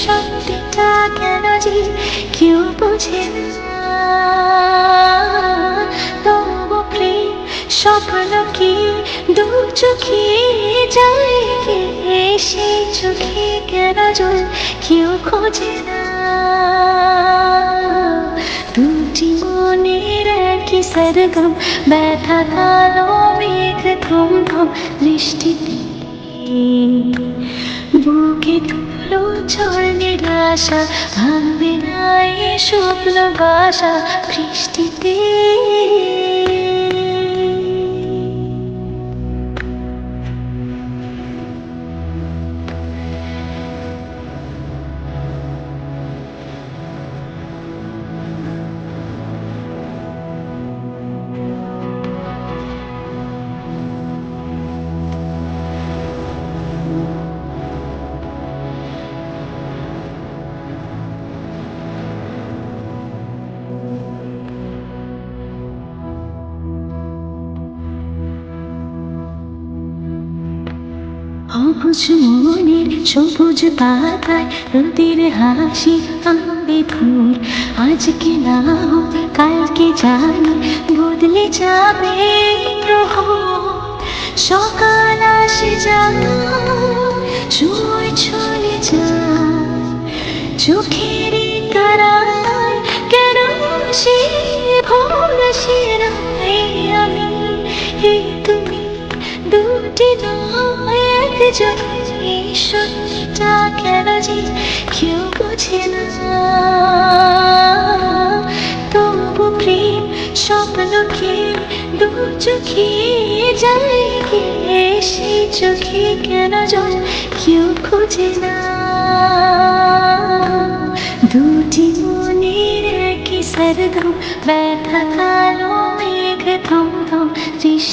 সত্যিটা কেন যে কেউ বোঝে না, তবু প্রেম স্বপ্ন কি দু চোখে যায় কে, সেই চোখে কেন জল কেউ খোঁজে না। দুটি মনের একই সরগম, ব্যথা কালো মেঘ থম থম বৃষ্টিতে, বুকে তুলো ঝড় নিরাশা, ভাঙবে না এ স্বপ্ন বাসা বৃষ্টিতে। অবুঝ মনের সবুজ পাতায় রোদের হাসি আনবে ধূর, আজকে না হোক কালকে জানি বদলে যাবে প্রহর। সকাল আসে যায়, সময় চলে যায়, চোখের তারায় কেন সে ভোর আসে না। আমি এই তুমি দুটি নয় একজন, এই সত্যিটা কেন যে কেউ বোঝে না, তবু প্রেম স্বপ্ন কি দু চোখে যায় কে, সেই চোখে কেন জল কেউ খোঁজে না। দুটি মনের একই সরগম, ব্যথা কালো মেঘ থম